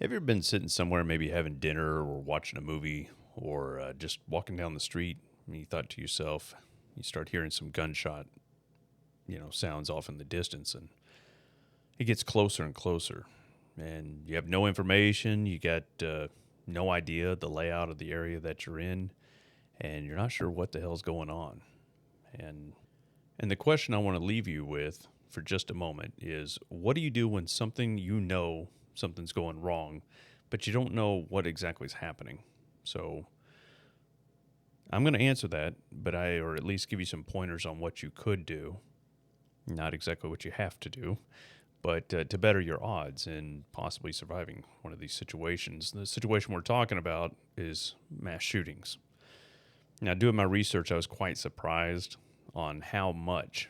Have you ever been sitting somewhere, maybe having dinner or watching a movie or just walking down the street, and you thought to yourself, you start hearing some gunshot, sounds off in the distance, and it gets closer and closer, and you have no information, you got no idea the layout of the area that you're in, and you're not sure what the hell's going on. And and the question I want to leave you with for just a moment is, what do you do when something's going wrong, but you don't know what exactly is happening? So I'm going to answer that, or at least give you some pointers on what you could do, not exactly what you have to do, but to better your odds in possibly surviving one of these situations. The situation we're talking about is mass shootings. Now, doing my research, I was quite surprised on how much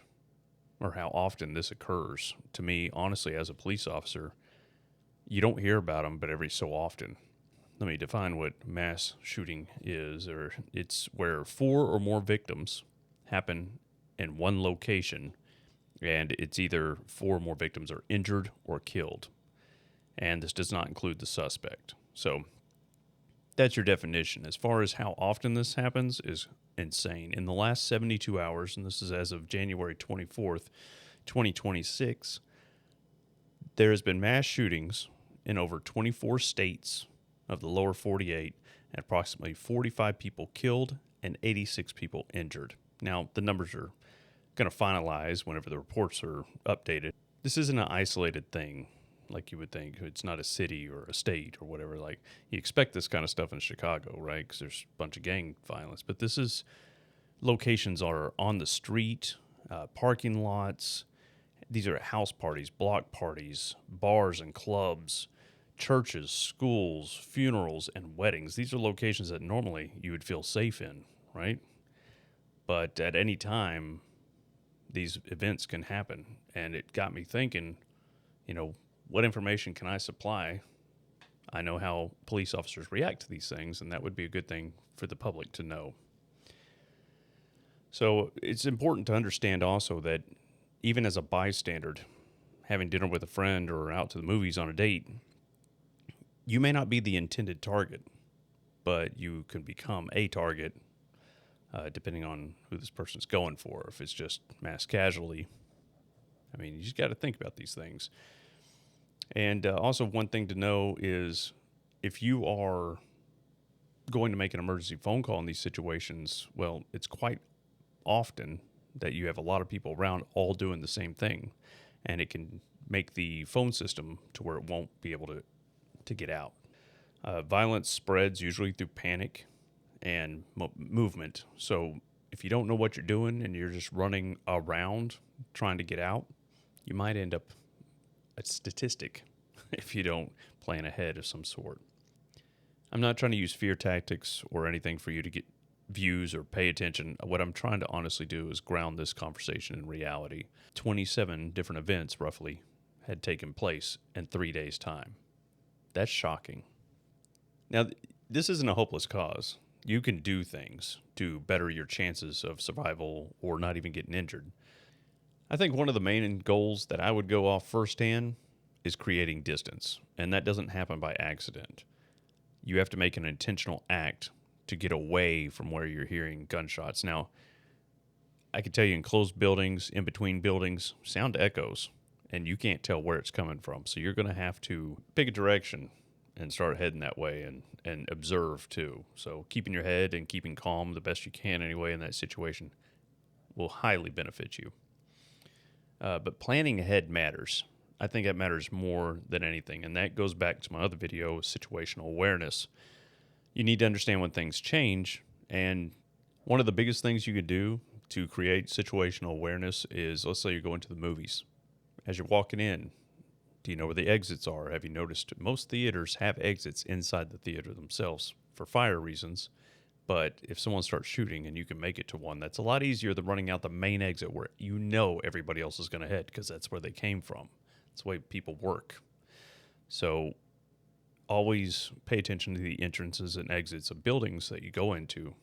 or how often this occurs. To me, honestly, as a police officer, you don't hear about them, but every so often. Let me define what mass shooting is, or it's where four or more victims happen in one location, and it's either four or more victims are injured or killed. And this does not include the suspect. So that's your definition. As far as how often this happens is insane. In the last 72 hours, and this is as of January 24th, 2026, there has been mass shootings in over 24 states of the lower 48, and approximately 45 people killed and 86 people injured. Now, the numbers are going to finalize whenever the reports are updated. This isn't an isolated thing like you would think. It's not a city or a state or whatever. Like, you expect this kind of stuff in Chicago, right? Because there's a bunch of gang violence. But locations are on the street, parking lots. These are house parties, block parties, bars and clubs, churches, schools, funerals, and weddings. These are locations that normally you would feel safe in, right? But at any time, these events can happen. And it got me thinking, what information can I supply? I know how police officers react to these things, and that would be a good thing for the public to know. So it's important to understand also that even as a bystander, having dinner with a friend or out to the movies on a date, you may not be the intended target, but you can become a target depending on who this person's going for. If it's just mass casualty, you just got to think about these things. And also, one thing to know is if you are going to make an emergency phone call in these situations, well, it's quite often that you have a lot of people around all doing the same thing, and it can make the phone system to where it won't be able to get out. Violence spreads usually through panic and movement. So if you don't know what you're doing and you're just running around trying to get out, you might end up a statistic if you don't plan ahead of some sort. I'm not trying to use fear tactics or anything for you to get views or pay attention. What I'm trying to honestly do is ground this conversation in reality. 27 different events, roughly, had taken place in 3 days' time. That's shocking. Now, this isn't a hopeless cause. You can do things to better your chances of survival or not even getting injured. I think one of the main goals that I would go off firsthand is creating distance, and that doesn't happen by accident. You have to make an intentional act to get away from where you're hearing gunshots. Now, I can tell you in closed buildings, in between buildings, sound echoes, and you can't tell where it's coming from. So you're going to have to pick a direction and start heading that way and observe too. So keeping your head and keeping calm the best you can anyway in that situation will highly benefit you. But planning ahead matters. I think that matters more than anything, and that goes back to my other video, situational awareness. You need to understand when things change, and one of the biggest things you can do to create situational awareness is, let's say you're going to the movies. As you're walking in, do you know where the exits are? Have you noticed most theaters have exits inside the theater themselves for fire reasons? But if someone starts shooting and you can make it to one, that's a lot easier than running out the main exit where you know everybody else is going to head because that's where they came from. That's the way people work. So always pay attention to the entrances and exits of buildings that you go into,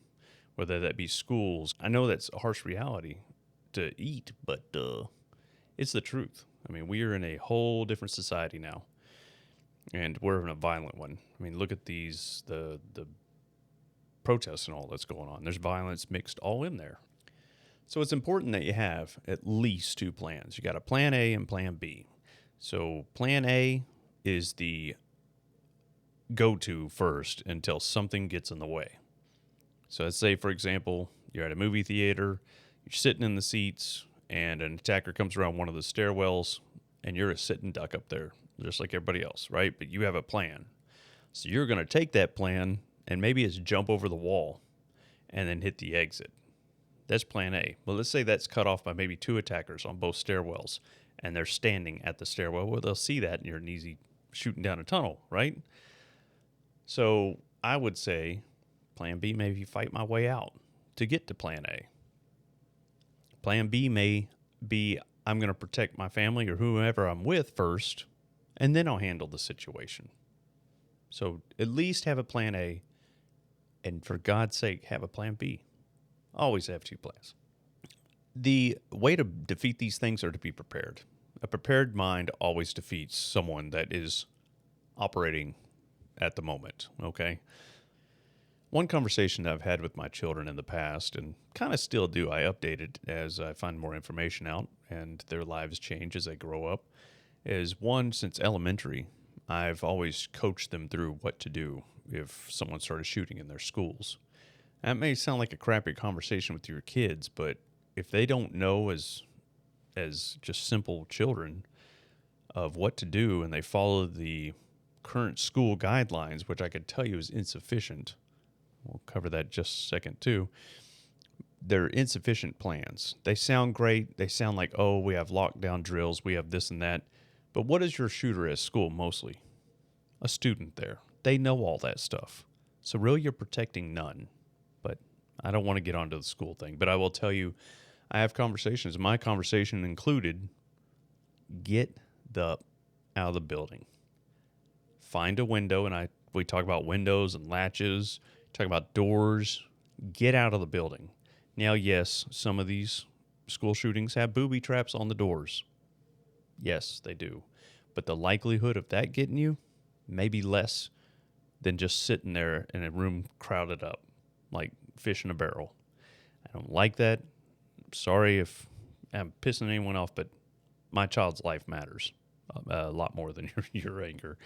whether that be schools. I know that's a harsh reality to eat, but it's the truth. We are in a whole different society now. and we're in a violent one. I mean, look at the protests and all that's going on. There's violence mixed all in there. So it's important that you have at least two plans. You got a plan A and plan B. So plan A is the go to first until something gets in the way. So let's say, for example, you're at a movie theater, you're sitting in the seats, and an attacker comes around one of the stairwells, and you're a sitting duck up there, just like everybody else, right? But you have a plan. So you're going to take that plan, and maybe it's jump over the wall and then hit the exit. That's plan A. Well, let's say that's cut off by maybe two attackers on both stairwells, and they're standing at the stairwell. Well, they'll see that, and you're an easy shooting down a tunnel, right? So I would say plan B, maybe fight my way out to get to plan A. Plan B may be I'm going to protect my family or whoever I'm with first, and then I'll handle the situation. So at least have a plan A, and for God's sake, have a plan B. Always have two plans. The way to defeat these things are to be prepared. A prepared mind always defeats someone that is operating at the moment, okay? One conversation that I've had with my children in the past, and kind of still do, I update it as I find more information out and their lives change as they grow up, is one, since elementary, I've always coached them through what to do if someone started shooting in their schools. That may sound like a crappy conversation with your kids, but if they don't know as just simple children of what to do and they follow the current school guidelines, which I could tell you is insufficient, we'll cover that just a second too, they're insufficient plans. They sound great. They sound like, oh, we have lockdown drills, we have this and that. But what is your shooter at school mostly? A student there. They know all that stuff. So really you're protecting none. But I don't want to get onto the school thing. But I will tell you, I have conversations. My conversation included get out of the building. Find a window, and we talk about windows and latches, talk about doors. Get out of the building. Now, yes, some of these school shootings have booby traps on the doors. Yes, they do. But the likelihood of that getting you may be less than just sitting there in a room crowded up like fish in a barrel. I don't like that. Sorry if I'm pissing anyone off, but my child's life matters a lot more than your anger.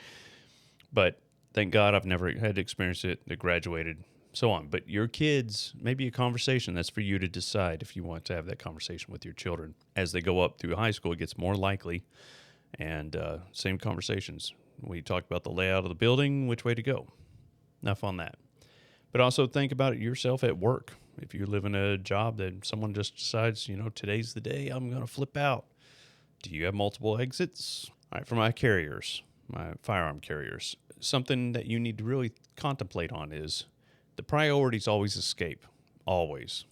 But thank God I've never had to experience it. I graduated, so on. But your kids, maybe a conversation that's for you to decide if you want to have that conversation with your children. As they go up through high school, it gets more likely. And same conversations. We talk about the layout of the building, which way to go. Enough on that. But also think about it yourself at work. If you live in a job that someone just decides, today's the day I'm going to flip out. Do you have multiple exits? All right, for my firearm carriers, something that you need to really contemplate on is the priority is always escape. Always.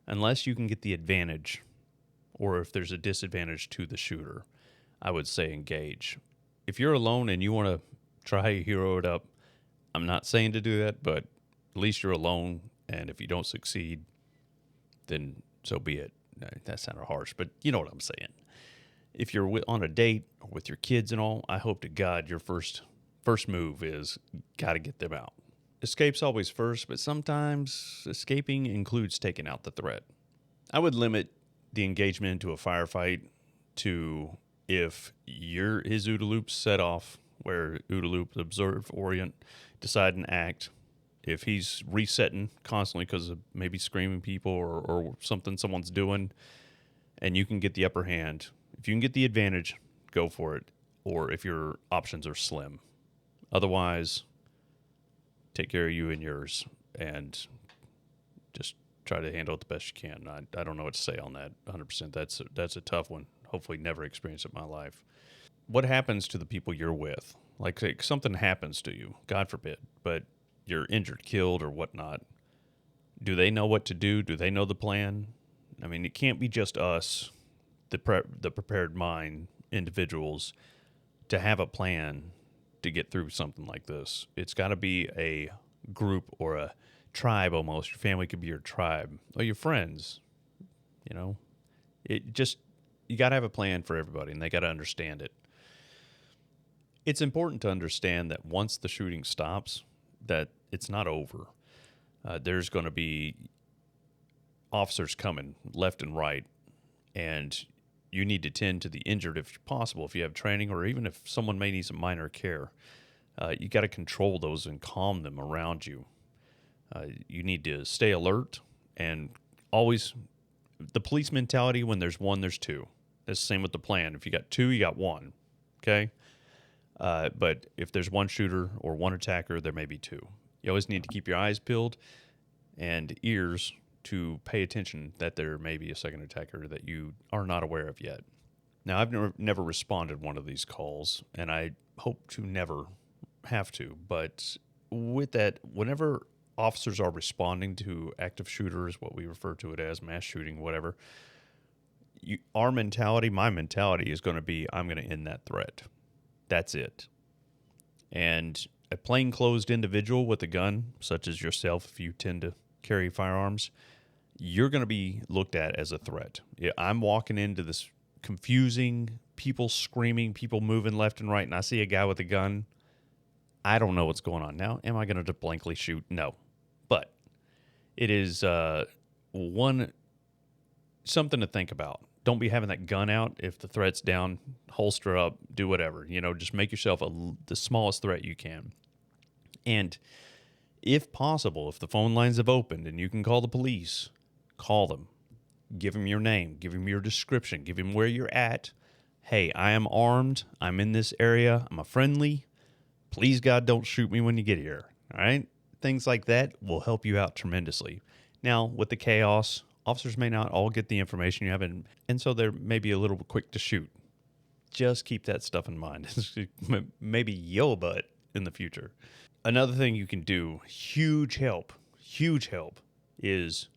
Unless you can get the advantage, or if there's a disadvantage to the shooter, I would say engage. If you're alone and you want to try to hero it up, I'm not saying to do that, but at least you're alone, and if you don't succeed, then so be it. That sounded harsh, but you know what I'm saying. If you're on a date or with your kids and all, I hope to God your first move is got to get them out. Escape's always first, but sometimes escaping includes taking out the threat. I would limit the engagement into a firefight to if his OODA loop's set off, where OODA loop, observe, orient, decide, and act. If he's resetting constantly because of maybe screaming people or something someone's doing, and you can get the upper hand, if you can get the advantage, go for it. Or if your options are slim. Otherwise, take care of you and yours and just try to handle it the best you can. I don't know what to say on that 100%. That's a tough one. Hopefully never experience it in my life. What happens to the people you're with? Like say something happens to you, God forbid, but you're injured, killed, or whatnot. Do they know what to do? Do they know the plan? I mean, it can't be just us, the prepared mind individuals, to have a plan to get through something like this. It's got to be a group or a tribe almost. Your family could be your tribe or your friends. You got to have a plan for everybody, and they got to understand it. It's important to understand that once the shooting stops, that it's not over. There's going to be officers coming left and right, and you need to tend to the injured if possible, if you have training, or even if someone may need some minor care. You got to control those and calm them around you. You need to stay alert and always the police mentality: when there's one, there's two. It's the same with the plan. If you got two, you got one. Okay. But if there's one shooter or one attacker, there may be two. You always need to keep your eyes peeled and ears to pay attention that there may be a second attacker that you are not aware of yet. Now, I've never responded one of these calls, and I hope to never have to. But with that, whenever officers are responding to active shooters, what we refer to it as mass shooting, whatever, our mentality, my mentality is going to be, I'm going to end that threat. That's it. And a plainclothes individual with a gun, such as yourself, if you tend to carry firearms, you're going to be looked at as a threat. I'm walking into this confusing, people screaming, people moving left and right, and I see a guy with a gun. I don't know what's going on. Now, am I going to blankly shoot? No. But it is something to think about. Don't be having that gun out. If the threat's down, holster up, do whatever. Just make yourself the smallest threat you can. And if possible, if the phone lines have opened and you can call the police, call them. Give them your name. Give them your description. Give them where you're at. Hey, I am armed. I'm in this area. I'm a friendly. Please, God, don't shoot me when you get here. All right? Things like that will help you out tremendously. Now, with the chaos, officers may not all get the information you have, and so they're maybe a little quick to shoot. Just keep that stuff in mind. Maybe your butt in the future. Another thing you can do, huge help, is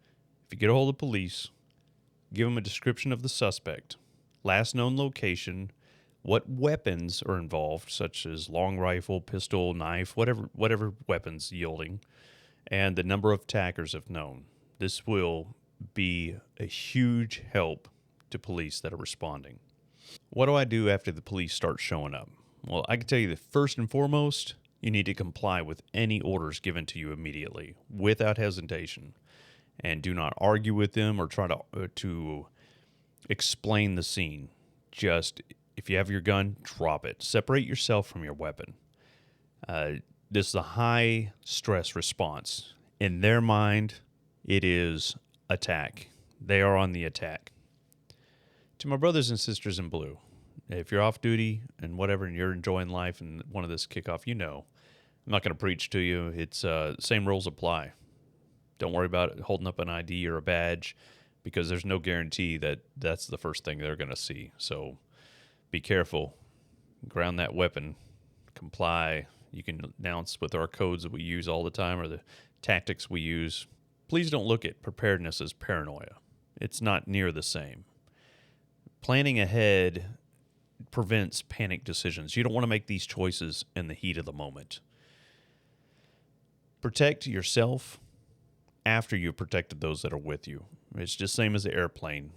if you get a hold of police, give them a description of the suspect, last known location, what weapons are involved, such as long rifle, pistol, knife, whatever weapons yielding, and the number of attackers if known. This will be a huge help to police that are responding. What do I do after the police start showing up? Well, I can tell you that first and foremost, you need to comply with any orders given to you immediately, without hesitation, and do not argue with them or try to explain the scene. Just, if you have your gun, drop it. Separate yourself from your weapon. This is a high stress response. In their mind, it is attack. They are on the attack. To my brothers and sisters in blue, if you're off duty and whatever, and you're enjoying life and one of this kickoff, I'm not going to preach to you. It's same rules apply. Don't worry about holding up an ID or a badge, because there's no guarantee that that's the first thing they're going to see. So be careful. Ground that weapon. Comply. You can announce with our codes that we use all the time, or the tactics we use. Please don't look at preparedness as paranoia. It's not near the same. Planning ahead prevents panic decisions. You don't want to make these choices in the heat of the moment. Protect yourself after you've protected those that are with you. It's just the same as the airplane.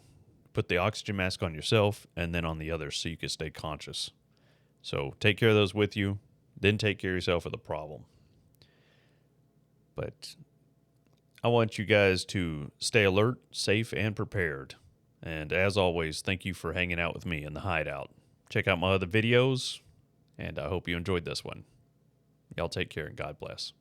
Put the oxygen mask on yourself and then on the others so you can stay conscious. So take care of those with you, then take care of yourself with the problem. But I want you guys to stay alert, safe, and prepared. And as always, thank you for hanging out with me in the Hideout. Check out my other videos, and I hope you enjoyed this one. Y'all take care and God bless.